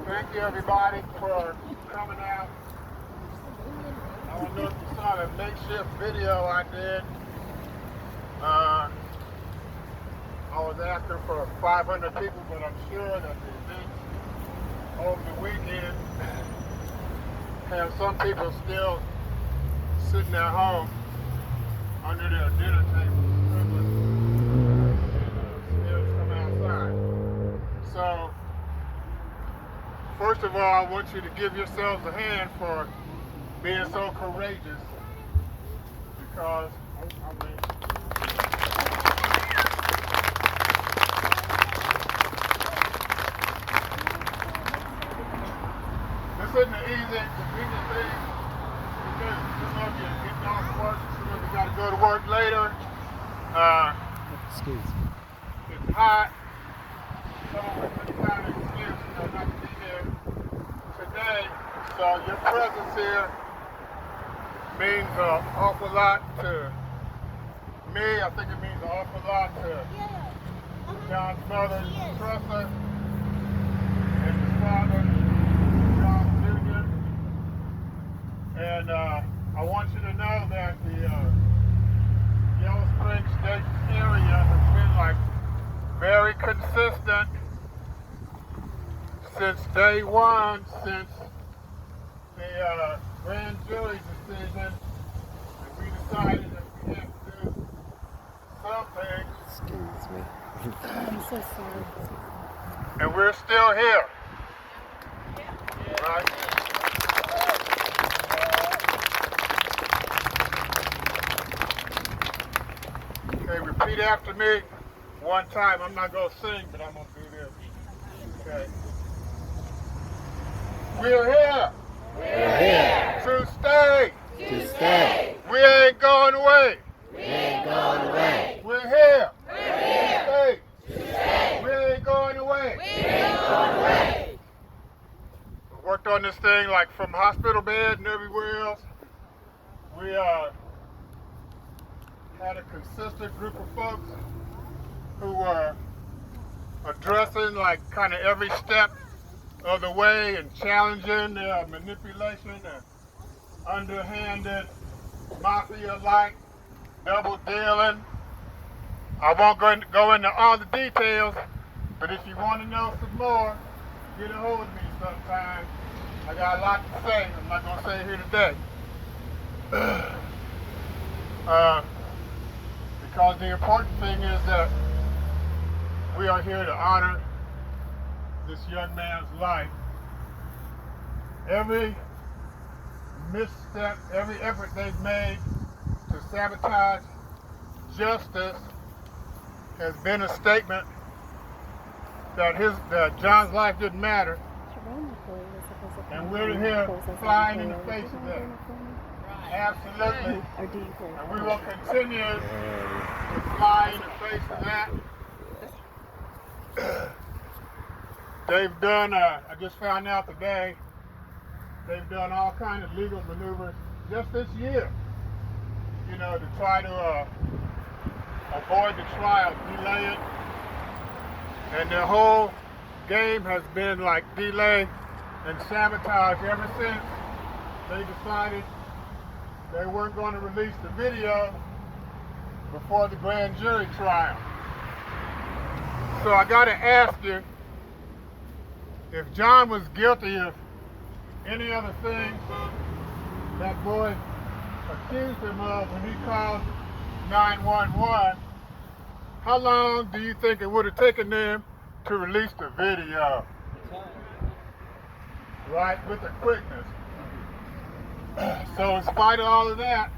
Thank you everybody for coming out. I don't know if you saw the makeshift video I did. I was asking for 500 people, but I'm sure that the events over the weekend have some people still sitting at home under their dinner table and still come outside. So, first of all, I want you to give yourselves a hand for being so courageous, because this isn't an easy thing to do. Some of you are getting off work, some of you got to go to work later. Excuse me. It's hot. Some of us have got an excuse, not to be here today. So your presence here means an awful lot to me. I think it means an awful lot to John's mother, Tressa, and his father, John Jr. And I want you to know that the Yellow Springs State area has been like very consistent since day one, since the grand jury decision, and we decided that we had to do something. Excuse me. I'm so sorry. And we're still here. Right? Okay, repeat after me one time. I'm not going to sing, but I'm going to do this. Okay. We're here. We're here To stay. to stay. We ain't going away. We ain't going away. We're here. We're here Stay. to stay. We ain't going away. We ain't going away. Worked on this thing like from hospital bed and everywhere else. We had a consistent group of folks who were addressing like kind of every step of the way and challenging the manipulation and underhanded mafia-like double dealing. I won't go into all the details, but if you want to know some more, get a hold of me sometime. I got a lot to say. I'm not going to say it here today. Because the important thing is that we are here to honor this young man's life. Every misstep, every effort they've made to sabotage justice has been a statement that John's life didn't matter, and we're here flying in the face of that. Absolutely. And we will continue to fly in the face of that. They've done, I just found out today, they've done all kinds of legal maneuvers just this year, you know, to try to avoid the trial, delay it. And the whole game has been like delay and sabotage ever since they decided they weren't going to release the video before the grand jury trial. So I got to ask you, if John was guilty of any other thing that boy accused him of when he called 911, how long do you think it would have taken them to release the video? Right, with the quickness. So in spite of all of that,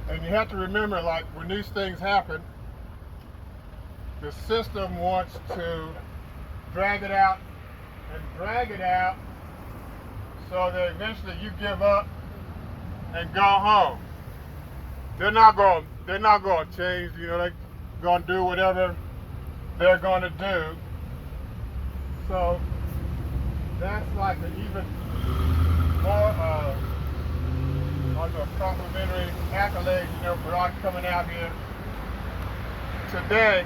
and you have to remember, like, when these things happen, the system wants to drag it out and drag it out so that eventually you give up and go home. They're not going to change, you know, they're going to do whatever they're going to do. So that's like an even more complimentary accolade, you know, for us coming out here today,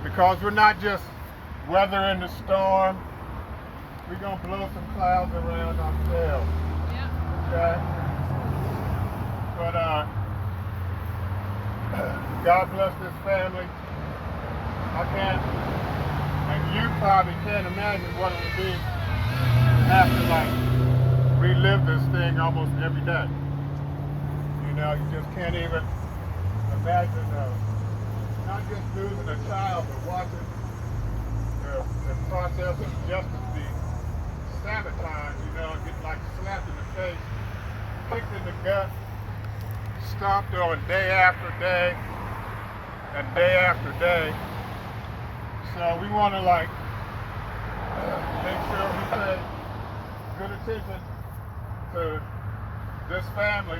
because we're not just weathering the storm, we're going to blow some clouds around ourselves. Yeah. Okay? But God bless this family. I can't, and you probably can't imagine what it would be to have to like relive this thing almost every day. You know, you just can't even imagine not just losing a child, but watching the process of justice be sabotaged, you know, get like slapped in the face, kicked in the gut, stomped on day after day and day after day. So we want to like make sure we pay good attention to this family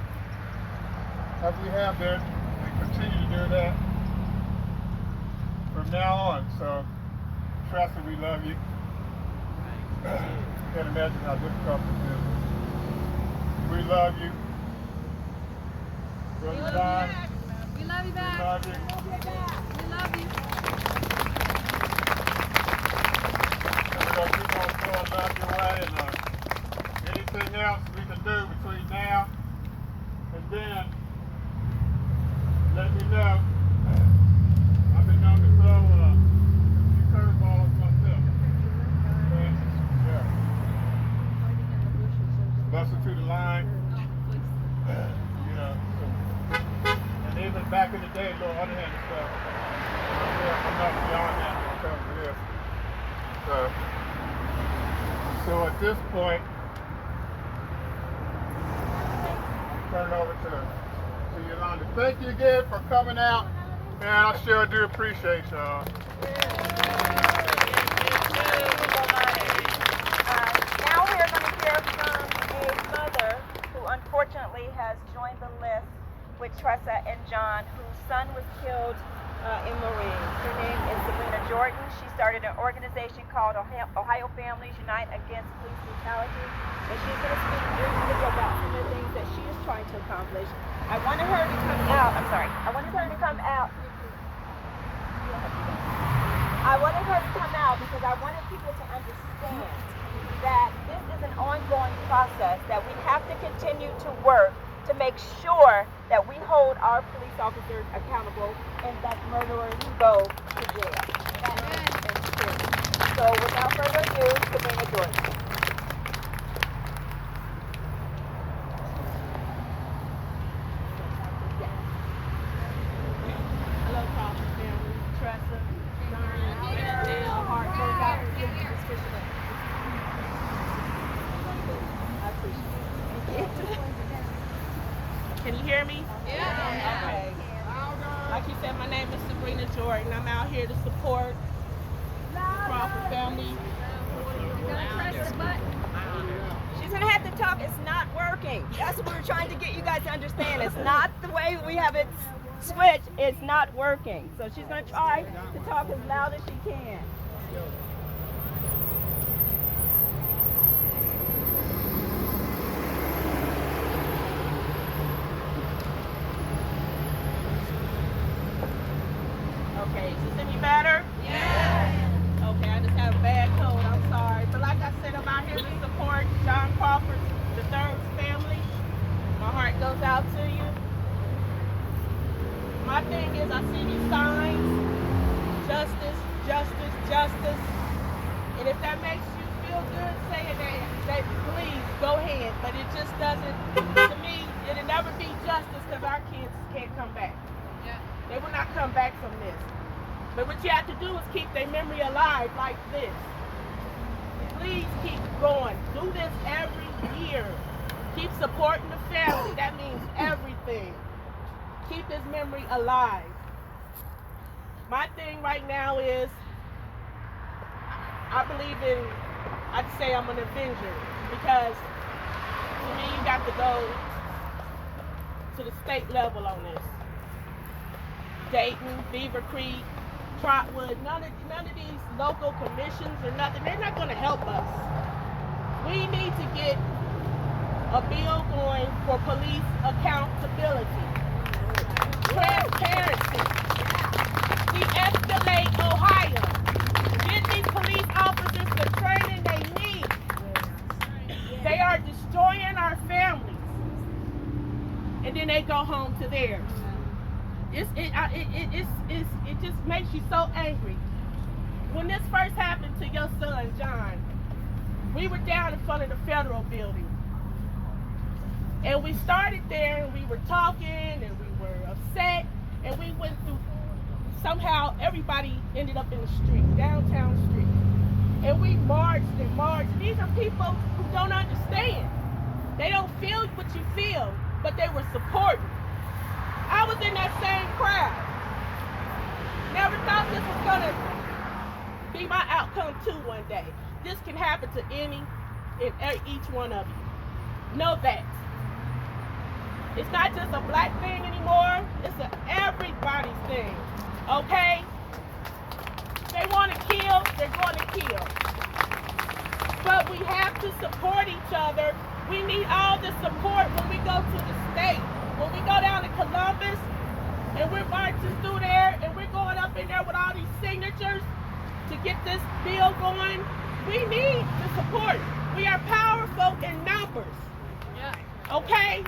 as we have been and continue to do that from now on. So trust that we love you. Can't imagine how difficult this is. We love you. Brother John. We love you back. We love you. We love you. And we're going to keep on throwing love your way, and anything else we can do between now and then, let me know. I've been known to throw a few curveballs myself. Yeah. Busting through the line. You know, and even back in the day, a little underhanded stuff. I'm not beyond that when it comes to this. So at this point, turn it over to Yolanda. Thank you again for coming out. Man, I sure do appreciate y'all. Now we are going to hear from a mother who unfortunately has joined the list with Tressa and John, whose son was killed in Marines. Her name is Sabrina Jordan. She started an organization called Ohio Families Unite Against Police Brutality, and she's going to speak briefly about some of the things that she is trying to accomplish. I wanted her to come out. I'm sorry. I wanted her to come out because I wanted people to understand that this is an ongoing process, that we have to continue to work to make sure that we hold our police officers accountable and that murderers go to jail. So without further ado, Sabrina Jordan. Hello, Crawford family. Tressa, John, my heart goes out to you especially. I appreciate it. Can you hear me? Yeah. Okay. Like you said, my name is Sabrina Jordan. I'm out here to support the Crawford family. She's going to have to talk. It's not working. That's what we're trying to get you guys to understand. It's not the way we have it switched. It's not working. So she's going to try to talk as loud as she can. Okay, is this any better? Yeah. Okay, I just have a bad cold. I'm sorry. But like I said, I'm out here to support John Crawford, the third family. My heart goes out to you. My thing is, I see these signs, justice, justice, justice. And if that makes you feel good saying that please, go ahead. But it just doesn't, to me, it'll never be justice because our kids can't come back. Yeah. They will not come back from this. But what you have to do is keep their memory alive like this. Please keep going. Do this every year. Keep supporting the family. That means everything. Keep his memory alive. My thing right now is I believe in, I'd say I'm an avenger, because to me you got to go to the state level on this. Dayton, Beaver Creek, Trotwood, none of these local commissions or nothing, they're not going to help us. We need to get a bill going for police accountability, transparency, de-escalate Ohio, get these police officers the training they need. They are destroying our families, and then they go home to theirs. It just makes you so angry. When this first happened to your son, John, we were down in front of the federal building. And we started there, and we were talking, and we were upset, and we went through, somehow everybody ended up in the street, downtown street. And we marched and marched. These are people who don't understand. They don't feel what you feel, but they were supporting. I was in that same crowd. Never thought this was gonna be my outcome too one day. This can happen to any and each one of you. Know that. It's not just a black thing anymore, it's an everybody's thing, okay? They want to kill, they're going to kill. But we have to support each other. We need all the support when we go to the state. When we go down to Columbus and we're marching through there and we're going up in there with all these signatures to get this bill going, we need the support. We are powerful in numbers, okay?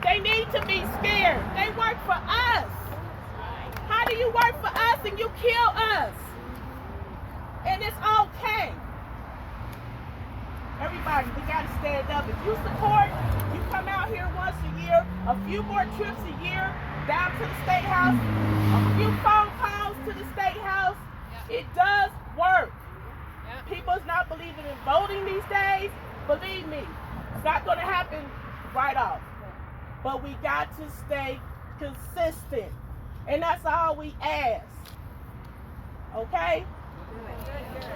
They need to be scared. They work for us. How do you work for us and you kill us? And it's okay. Everybody, we got to stand up. If you support, you come out here once a year, a few more trips a year down to the State House, a few phone calls to the State House. It does work. People's not believing in voting these days. Believe me, it's not going to happen right off. But we got to stay consistent. And that's all we ask. Okay?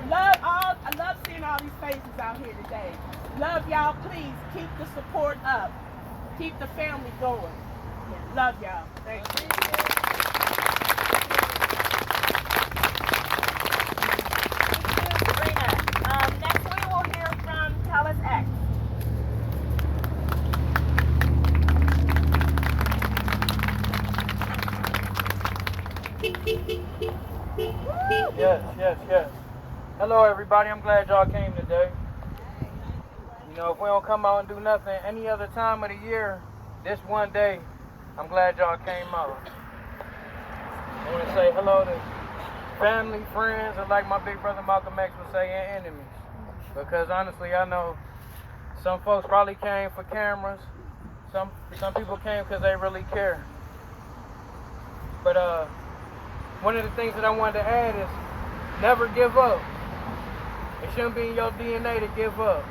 I love seeing all these faces out here today. Love y'all. Please keep the support up. Keep the family going. Love y'all. Thank you. Sabrina. Next we will hear from Tell Us X. Yes. Hello, everybody. I'm glad y'all came today. You know, if we don't come out and do nothing any other time of the year, this one day, I'm glad y'all came out. I want to say hello to family, friends, and like my big brother Malcolm X would say, and enemies. Because honestly, I know some folks probably came for cameras. Some people came because they really care. But one of the things that I wanted to add is never give up. It shouldn't be in your DNA to give up.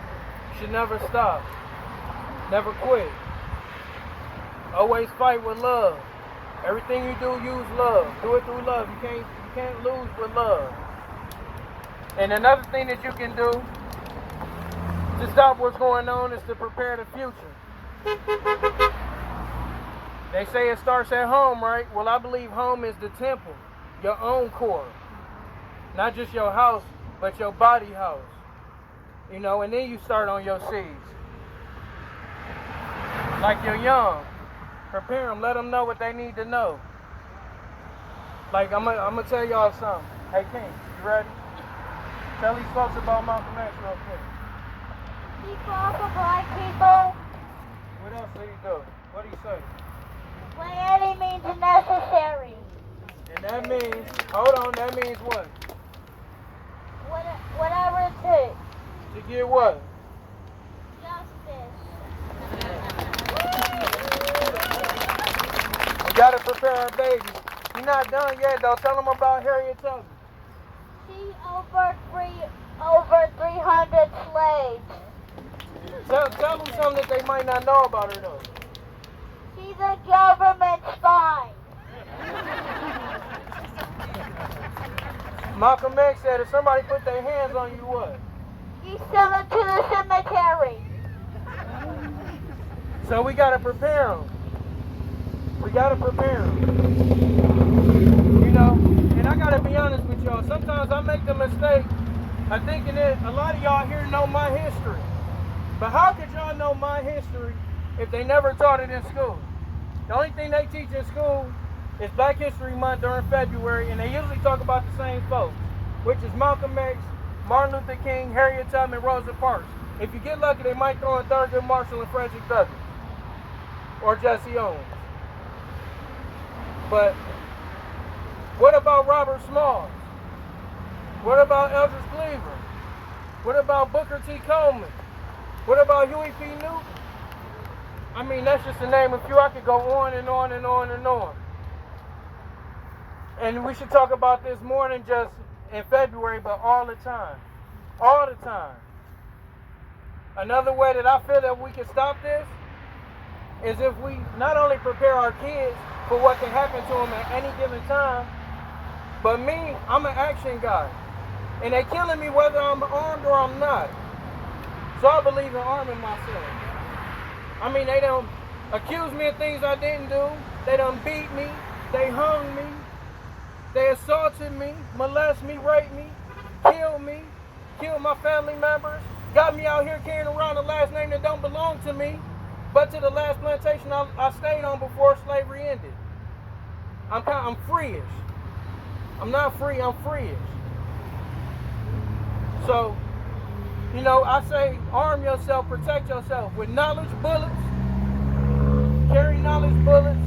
You should never stop. Never quit. Always fight with love. Everything you do, use love. Do it through love. You can't lose with love. And another thing that you can do to stop what's going on is to prepare the future. They say it starts at home, right? Well, I believe home is the temple, your own core. Not just your house, but your body house. You know, and then you start on your seeds. Like you're young. Prepare them, let them know what they need to know. Like, I'm gonna tell y'all something. Hey, King, you ready? Tell these folks about Malcolm X real quick. He fought for black people. What else did he do? What did he say? When any means necessary. And that means, hold on, that means what? Whatever it takes. To get what? Justice. We gotta prepare our babies. You're not done yet, though. Tell them about Harriet Tubman. She over 300 slaves. Tell them something that they might not know about her, though. She's a government spy. Malcolm X said if somebody put their hands on you, what? You send them to the cemetery. So we got to prepare them. We got to prepare them. You know, and I got to be honest with y'all. Sometimes I make the mistake of thinking that a lot of y'all here know my history. But how could y'all know my history if they never taught it in school? The only thing they teach in school is Black History Month during February, and they usually talk about the same folks, which is Malcolm X, Martin Luther King, Harriet Tubman, Rosa Parks. If you get lucky, they might throw in Thurgood Marshall and Frederick Douglass, or Jesse Owens. But what about Robert Smalls? What about Eldridge Cleaver? What about Booker T. Coleman? What about Huey P. Newton? I mean, that's just to name a few. I could go on and on and on and on. And we should talk about this more than just in February, but all the time. All the time. Another way that I feel that we can stop this is if we not only prepare our kids for what can happen to them at any given time, but me, I'm an action guy. And they killing me whether I'm armed or I'm not. So I believe in arming myself. I mean, they don't accuse me of things I didn't do. They done beat me. They hung me. They assaulted me, molested me, raped me, killed my family members, got me out here carrying around a last name that don't belong to me, but to the last plantation I stayed on before slavery ended. I'm free-ish. I'm not free, I'm free-ish. So, you know, I say arm yourself, protect yourself with knowledge bullets, carry knowledge bullets,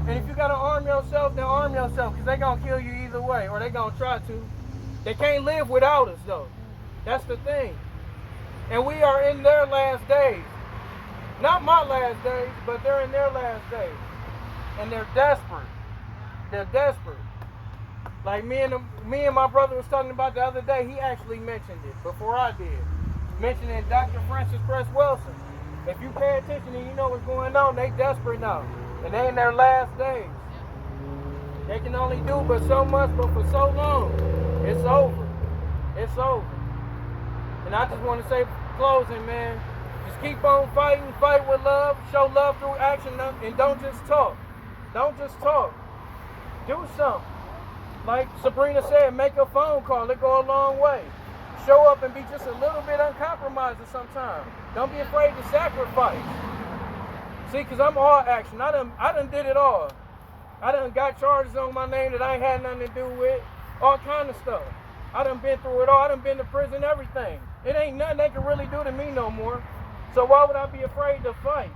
and if you gotta arm yourself, then arm yourself, because they're gonna kill you either way, or they're gonna try to. They can't live without us, though. That's the thing. And we are in their last days. Not my last days, but they're in their last days. And they're desperate. They're desperate. Like me and my brother was talking about the other day, he actually mentioned it before I did. Mentioning Dr. Francis Cress Wilson. If you pay attention and you know what's going on, they desperate now. And they in their last days. They can only do but so much, but for so long, it's over. It's over. And I just want to say, closing, man, just keep on fighting, fight with love, show love through action, and don't just talk. Don't just talk. Do something. Like Sabrina said, make a phone call. It go a long way. Show up and be just a little bit uncompromising sometimes. Don't be afraid to sacrifice. See, because I'm all action. I done did it all. I done got charges on my name that I ain't had nothing to do with. All kind of stuff. I done been through it all. I done been to prison, everything. It ain't nothing they can really do to me no more. So why would I be afraid to fight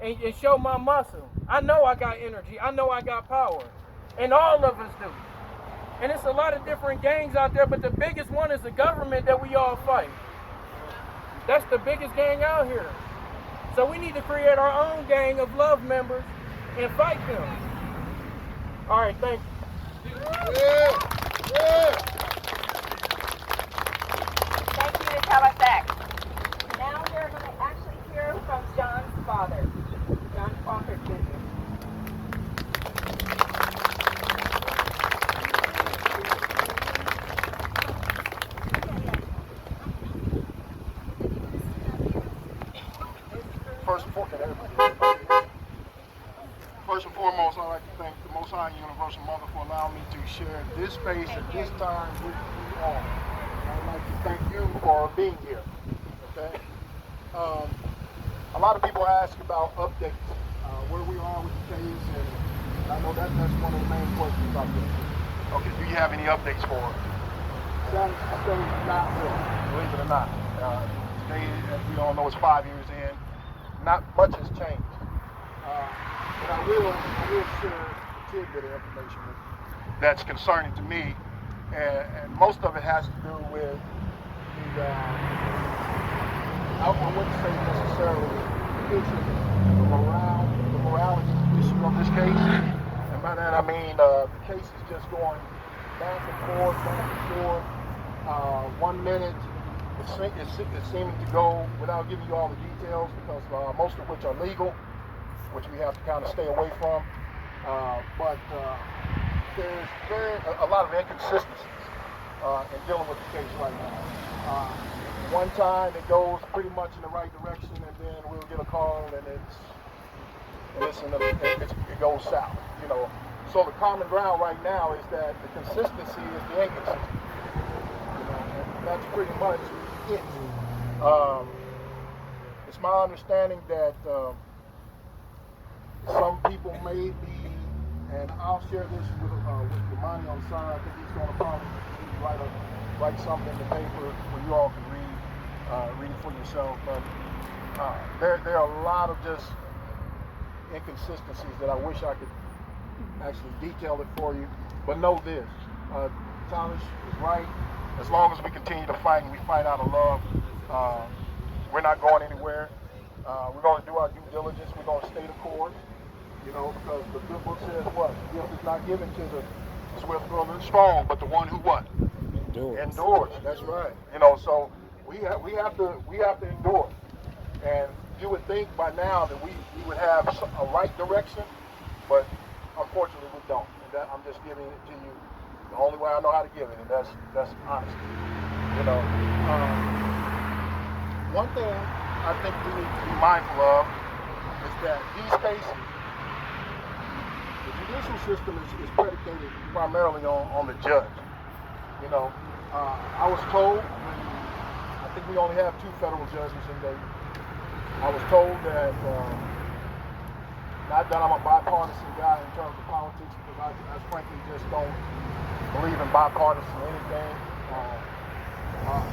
and show my muscle? I know I got energy. I know I got power. And all of us do. And it's a lot of different gangs out there, but the biggest one is the government that we all fight. That's the biggest gang out here. So we need to create our own gang of love members and fight them. All right, thank you. Yeah. Thank you to tell us that. Now we're going to actually hear from John's father, John Crawford Jr. First and foremost, I'd like to thank the Most High Universal Mother for allowing me to share this space at this time with you all. I'd like to thank you for being here. Okay. A lot of people ask about updates, where we are with the case, and I know that's one of the main questions out there. Okay, do you have any updates for us? Not really, believe it or not. Today, as we all know, it's 5 years in. Not much has changed. But I will share a tidbit of information with you that's concerning to me, and most of it has to do with the, I wouldn't say necessarily the morality issue of this case. And by that I mean the case is just going back and forth. 1 minute it's seeming to go without giving you all the details, because most of which are legal, which we have to kind of stay away from. But there's a lot of inconsistencies in dealing with the case right now. One time it goes pretty much in the right direction, and then we'll get a call and it goes south. You know, so the common ground right now is that the consistency is the inconsistency. You know, and that's pretty much it. It's my understanding that some people may be, and I'll share this with Yamani on the side. I think he's going to probably write something in the paper where you all can read it for yourself. But there are a lot of just inconsistencies that I wish I could actually detail it for you. But know this, Thomas is right. As long as we continue to fight and we fight out of love, we're not going anywhere. We're going to do our due diligence. We're going to stay the course, you know, because the good book says what? The gift is not given to the swift or the strong, but the one who what? Endures. That's right. You know, so we have to endure. And you would think by now that we would have a right direction, but unfortunately we don't. And that, I'm just giving it to you the only way I know how to give it, and that's honesty. You know, one thing I think we need to be mindful of is that these cases, the judicial system is predicated primarily on the judge. You know, I was told, I think we only have 2 federal judges in Dayton. I was told that, not that I'm a bipartisan guy in terms of politics, because I frankly just don't believe in bipartisan anything,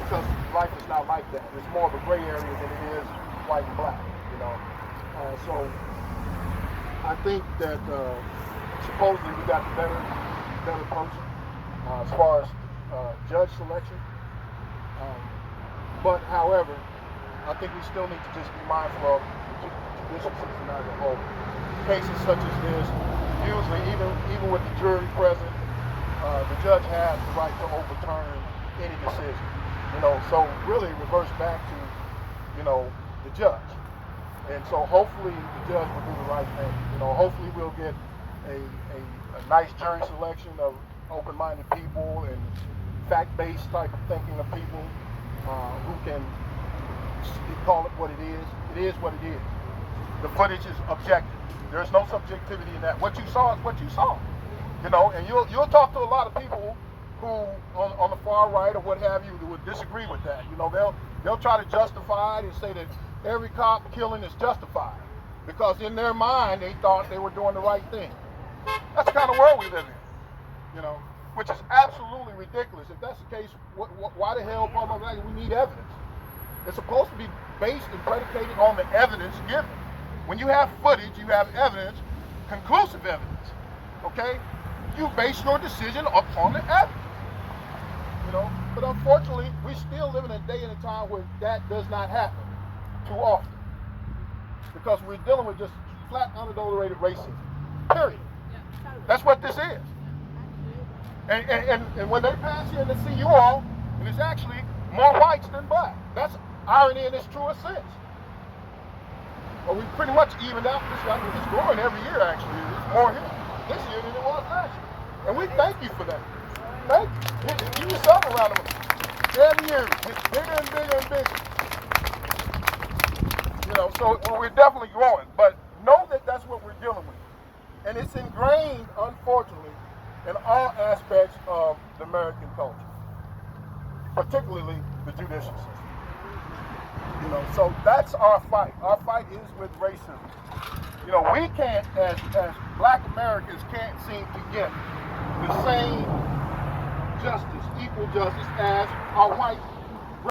because life is not like that. It's more of a gray area than it is white and black, you know. So I think that supposedly we got the better person as far as judge selection. But however, I think we still need to just be mindful of the judicial system as a whole. Cases such as this, usually even with the jury present, the judge has the right to overturn any decision. You know, so really it reverts back to, you know, the judge. And so hopefully the judge will do the right thing. You know, hopefully we'll get a nice jury selection of open-minded people and fact-based type of thinking of people who can call it what it is. It is what it is. The footage is objective. There's no subjectivity in that. What you saw is what you saw. You know, and you'll talk to a lot of people who on the far right or what have you who would disagree with that. You know, they'll try to justify it and say that every cop killing is justified because in their mind they thought they were doing the right thing. That's the kind of world we live in. You know, which is absolutely ridiculous. If that's the case, why the hell, we need evidence? It's supposed to be based and predicated on the evidence given. When you have footage, you have evidence, conclusive evidence, okay? You base your decision upon the evidence, you know? But unfortunately, we still live in a day and a time where that does not happen too often because we're dealing with just flat, unadulterated racism, period. That's what this is. And when they pass here and they see you all, and it's actually more whites than black. That's irony in its truest sense. Well, we pretty much evened out this year. I think it's growing every year, actually. It's more here this year than it was last year. And we thank you for that. Thank you. Give yourself a round of applause. Every year, it's bigger and bigger and bigger. You know, so we're definitely growing. But know that that's what we're dealing with. And it's ingrained, unfortunately, in all aspects of the American culture, particularly the judicial system. You know, so that's our fight. Our fight is with racism. You know, we can't, as black Americans, can't seem to get the same justice, equal justice as our white